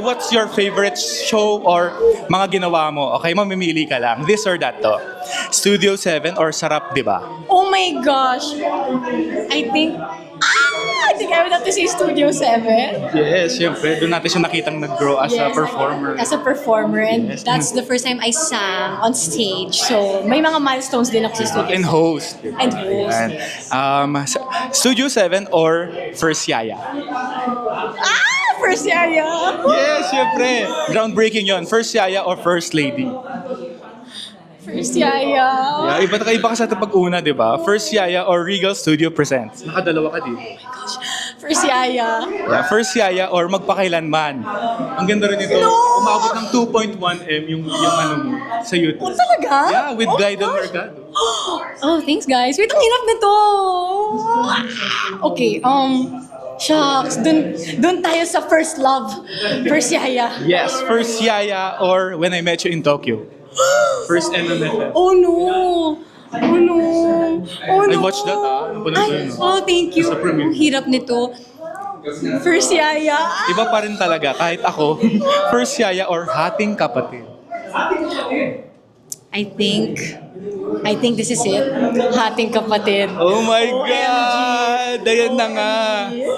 What's your favorite show or mga ginawa mo? Okay, mamimili ka lang. This or that to. Studio 7 or Sarap, di ba? Oh my gosh! I think I would have to say Studio 7. Yes, syempre. Doon natin siya nakitang nag-grow as a Yes, performer. As a performer, and Yes. that's the first time I sang on stage. So, may mga milestones din ako sa Studio And 7. host. And host, Ayan. yes. Studio 7 or First Yaya? First Yaya! Yes, syempre. Groundbreaking yon. First Yaya or First Lady? First Yaya! Yeah, iba ka sa ito pag-una, di ba? First Yaya or Regal Studio Presents? Nakadalawa ka dito. First Yaya! Yeah, First Yaya or Magpakailanman? Ang ganda rin ito. No! Umabot ng 2.1M yung ano mo sa YouTube. Oh, talaga? Yeah, with Oh, Glidel gosh. Mercado. Oh, thanks guys. Wait, ang hirap nito. Okay, shucks. Dun tayo sa first love. First Yaya. Yes, First Yaya or When I Met You in Tokyo. First MMFF. Oh no! Oh no! Oh no! I watched that, napanood ko yun, Oh, thank you. Sa premiere. Ang hirap nito. First Yaya. Iba pa rin talaga, kahit ako. First Yaya or Hating Kapatid. I think this is it. Hating kapatid. Oh my God! Ayan na nga.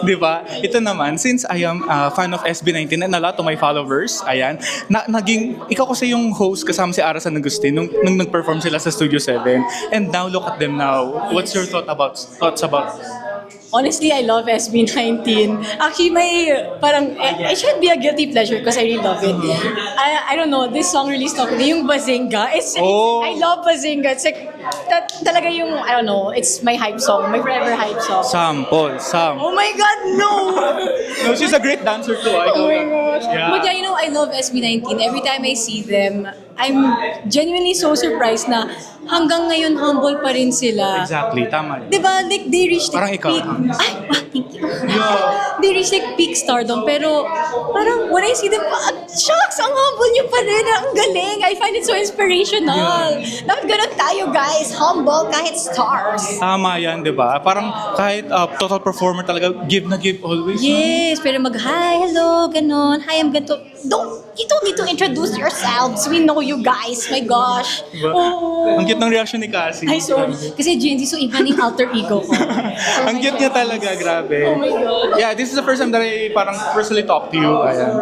Di ba? Ito naman, since I am a fan of SB19 and a lot of my followers, ayan, ikaw kasi yung host kasama si Ara San Agustin nung nag-perform sila sa Studio 7. And now, look at them now. What's your thoughts about Honestly, I love SB19. Actually, it should be a guilty pleasure because I really love it. I don't know, this song really stuck with me. Yung Bazinga. Oh. I love Bazinga. It's like, talaga yung, I don't know, it's my hype song, my forever hype song. Sam? Oh my God, no! No, she's a great dancer too. Oh my gosh. Yeah. But yeah, I love SB19. Every time I see them, I'm genuinely so surprised na hanggang ngayon humble pa rin sila. Exactly, tama yun. Diba, like they reached Parang like ikaw. peak. Thank you. They reached like peak stardom. Pero parang when I see them, shucks, ang humble nyo pa rin. Ang galing. I find it so inspirational. Dapat ganun tayo, guys. Humble kahit stars. Tama yan, di ba? Parang kahit total performer talaga, give na give always. Yes, pero hi, hello, ganon. Hi, I'm ganito. You don't need to introduce yourselves. We know you guys. My gosh. Diba? Oh. Ang cute ng reaction ni Cassie. Ay, sorry. Kasi Gen Z, so iba yung alter ego ko. Ang cute niya talaga, grabe. Oh my God. Yeah, this is the first time that I parang personally talk to you. Ayan.